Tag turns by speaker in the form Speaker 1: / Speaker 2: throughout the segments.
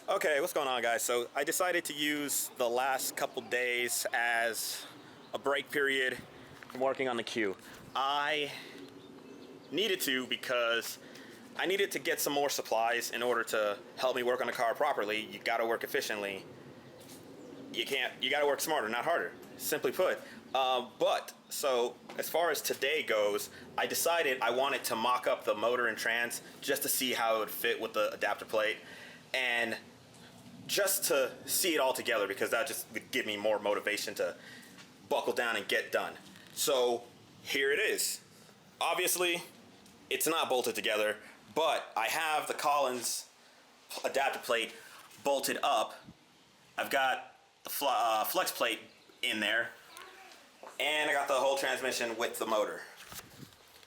Speaker 1: Okay, what's going on, guys? So I decided to use the last couple days as a break period from working on the Q. I needed to because I needed to get some more supplies in order to help me work on the car properly. You gotta work efficiently. You gotta work smarter, not harder, simply put. So as far as today goes, I decided I wanted to mock up the motor and trans just to see how it would fit with the adapter plate. And just to see it all together, because that just would give me more motivation to buckle down and get done. So here it is. Obviously, it's not bolted together, but I have the Collins adapter plate bolted up. I've got the flex plate in there, and I got the whole transmission with the motor.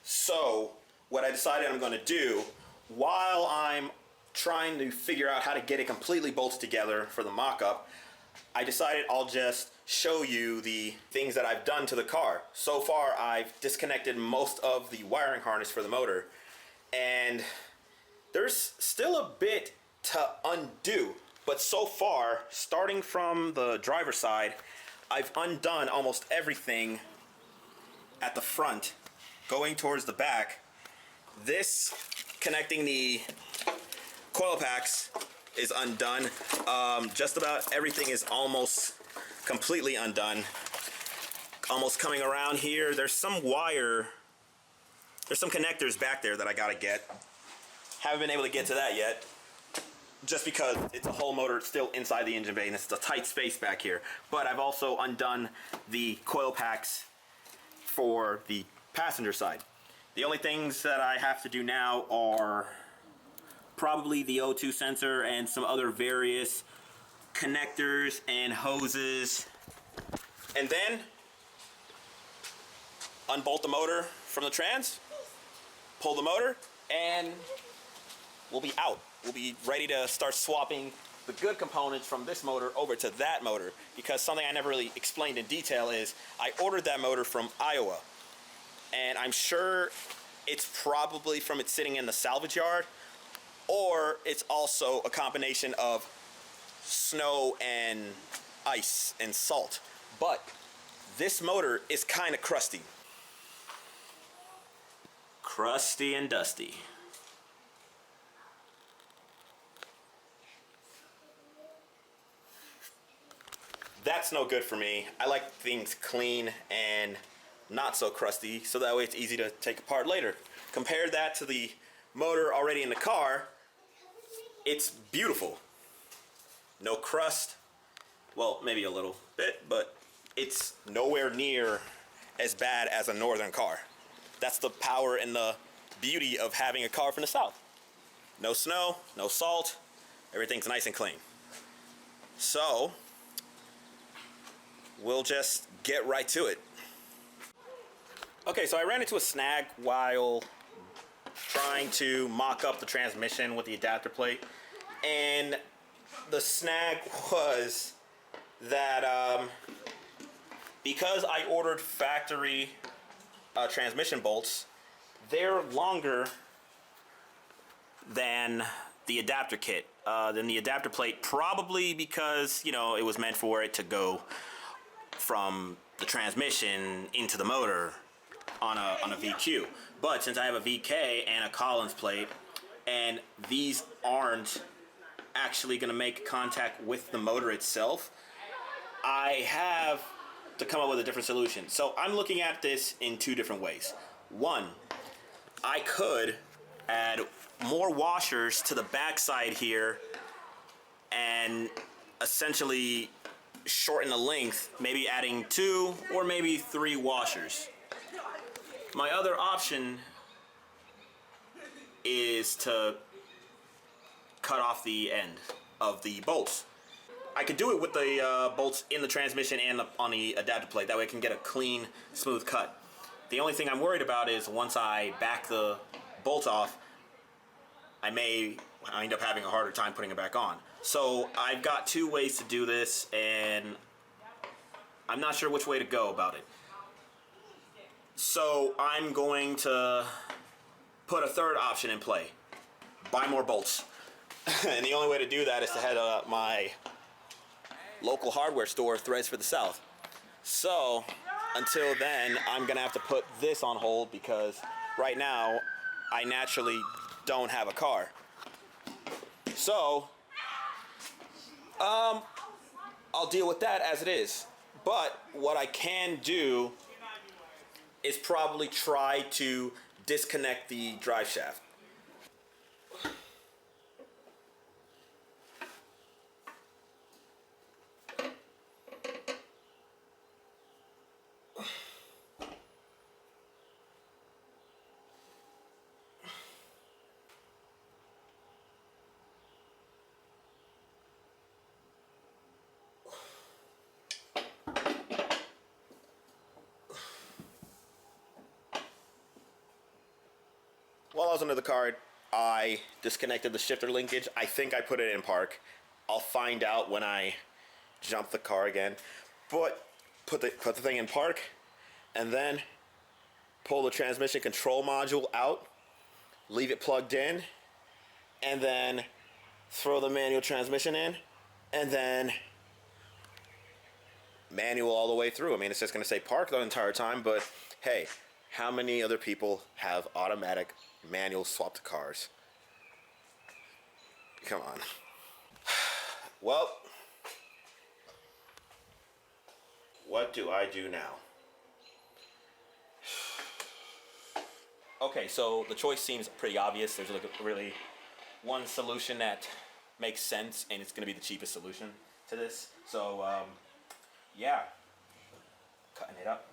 Speaker 1: So what I decided I'm going to do while I'm trying to figure out how to get it completely bolted together for the mock-up, I decided I'll just show you the things that I've done to the car. So far, I've disconnected most of the wiring harness for the motor, and there's still a bit to undo. But so far, starting from the driver's side, I've undone almost everything at the front, going towards the back. This connecting the coil packs is undone. Just about everything is almost completely undone. Almost coming around here, there's some wire, there's some connectors back there that I gotta get. Haven't been able to get to that yet, just because it's a whole motor still inside the engine bay and it's a tight space back here. But I've also undone the coil packs for the passenger side. The only things that I have to do now are probably the O2 sensor and some other various connectors and hoses. And then unbolt the motor from the trans, pull the motor, and we'll be out. We'll be ready to start swapping the good components from this motor over to that motor, because something I never really explained in detail is I ordered that motor from Iowa, and I'm sure it's probably from it sitting in the salvage yard, or it's also a combination of snow and ice and salt. But this motor is kind of crusty. Crusty and dusty. That's no good for me. I like things clean and not so crusty, so that way it's easy to take apart later. Compare that to the motor already in the car. It's beautiful. No crust. Well, maybe a little bit, but it's nowhere near as bad as a northern car. That's the power and the beauty of having a car from the south. No snow, no salt, everything's nice and clean. So we'll just get right to it. Okay, so I ran into a snag while trying to mock up the transmission with the adapter plate, and the snag was that because I ordered factory transmission bolts, they're longer than the adapter kit, than the adapter plate, probably because, you know, it was meant for it to go from the transmission into the motor on a VQ. But since I have a VK and a Collins plate, and these aren't actually going to make contact with the motor itself, I have to come up with a different solution. So I'm looking at this in two different ways. One, I could add more washers to the backside here and essentially shorten the length, maybe adding 2 or maybe 3 washers. My other option is to cut off the end of the bolts. I could do it with the bolts in the transmission and on the adapter plate. That way I can get a clean, smooth cut. The only thing I'm worried about is once I back the bolts off, I may end up having a harder time putting it back on. So I've got 2 ways to do this, and I'm not sure which way to go about it. So I'm going to put a third option in play. Buy more bolts. And the only way to do that is to head to my local hardware store, Threads for the South. So until then, I'm gonna have to put this on hold because right now I naturally don't have a car. So I'll deal with that as it is. But what I can do is probably try to disconnect the drive shaft. While I was under the car, I disconnected the shifter linkage. I think I put it in park. I'll find out when I jump the car again. But put the thing in park, and then pull the transmission control module out, leave it plugged in, and then throw the manual transmission in, and then manual all the way through. I mean, it's just going to say park the entire time, but hey, how many other people have automatic manual swapped cars? Come on. Well, what do I do now? Okay, so the choice seems pretty obvious. There's like really one solution that makes sense, and it's going to be the cheapest solution to this. So, yeah, cutting it up.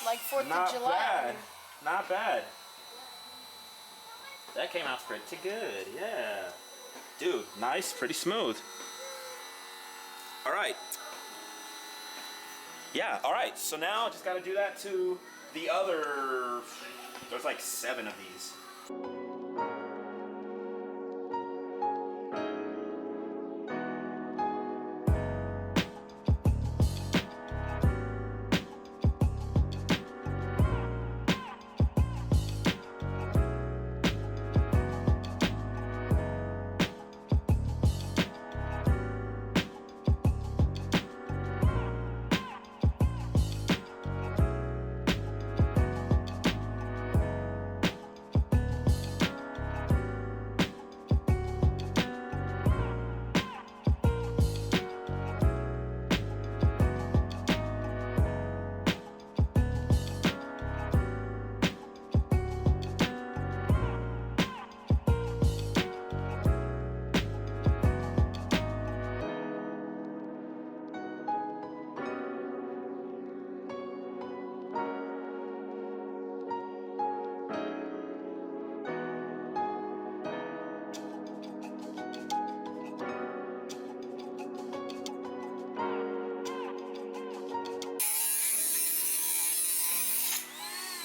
Speaker 2: Like 4th of
Speaker 1: Not
Speaker 2: July.
Speaker 1: bad. Not bad. That came out pretty good, yeah. Dude, nice, pretty smooth. All right. Yeah, all right. So now just got to do that to the other, there's like 7 of these.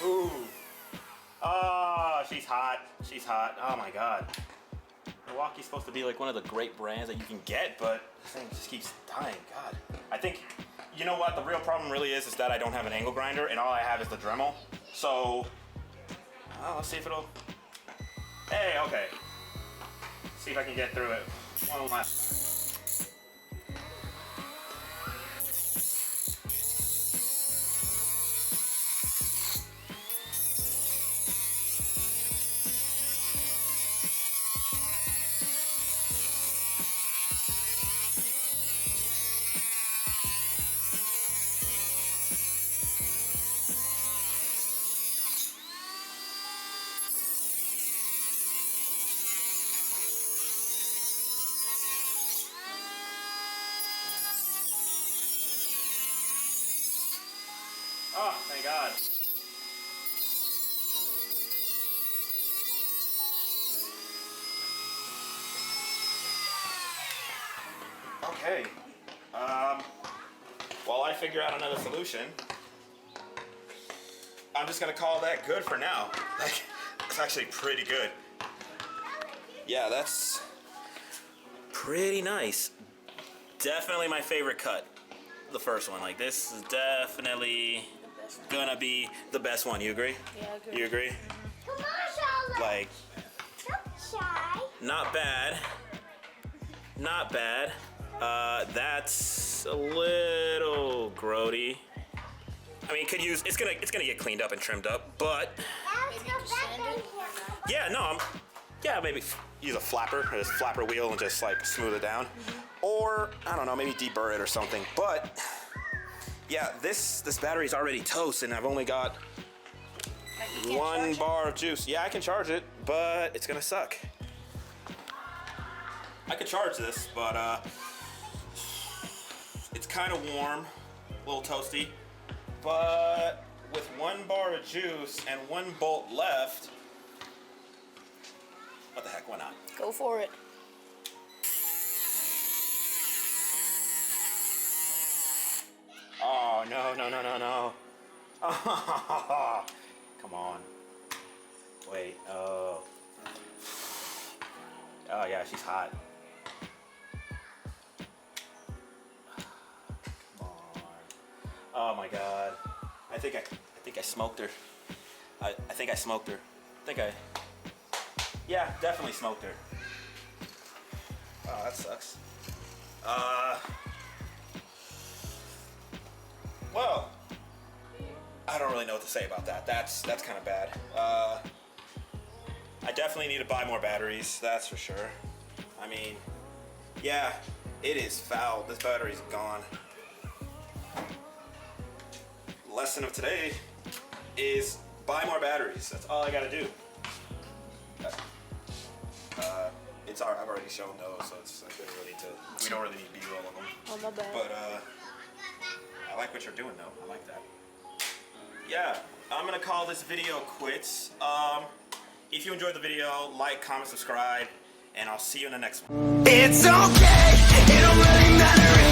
Speaker 1: Ooh. Oh, she's hot. She's hot. Oh my god. Milwaukee's supposed to be like one of the great brands that you can get, but this thing just keeps dying. God. I think, you know what, the real problem really is that I don't have an angle grinder and all I have is the Dremel. So, let's see if it'll... Hey, okay. See if I can get through it. One last. Oh, thank God. Okay. While I figure out another solution, I'm just gonna call that good for now. Like, it's actually pretty good. Yeah, that's pretty nice. Definitely my favorite cut. The first one. Like, this is definitely gonna be the best one. You agree?
Speaker 2: Yeah, I agree.
Speaker 1: You agree?
Speaker 3: Come on, Charlotte.
Speaker 1: Like,
Speaker 3: Don't shy.
Speaker 1: not bad. Not bad. That's a little grody. I mean, could use it's gonna get cleaned up and trimmed up, but
Speaker 3: Let's go
Speaker 2: just
Speaker 3: back
Speaker 2: sand
Speaker 3: in
Speaker 2: it?
Speaker 3: here.
Speaker 1: yeah, no, maybe use a flapper or this flapper wheel and just like smooth it down, or I don't know, maybe deburr it or something. But yeah, this battery's already toast, and I've only got
Speaker 2: Like, you can't
Speaker 1: 1
Speaker 2: charge it?
Speaker 1: bar of juice. Yeah, I can charge it, but it's gonna suck. I could charge this, but it's kind of warm, a little toasty. But with 1 bar of juice and 1 bolt left, what the heck, why not?
Speaker 2: Go for it.
Speaker 1: Oh, no, no, no, no, no. Oh, come on. Wait, oh. Oh, yeah, she's hot. Come on. Oh my God. I think I smoked her. I think I smoked her. Yeah, definitely smoked her. Oh, that sucks. Well, I don't really know what to say about that. That's kind of bad. I definitely need to buy more batteries, that's for sure. I mean, yeah, it is foul. This battery's gone. Lesson of today is buy more batteries. That's all I gotta do. I've already shown those, so it's like we don't really need B-roll of them.
Speaker 2: Oh, my bad.
Speaker 1: But I like what you're doing though. I like that. Yeah, I'm gonna call this video quits. If you enjoyed the video, like, comment, subscribe, and I'll see you in the next one.
Speaker 4: It's okay, it don't really matter if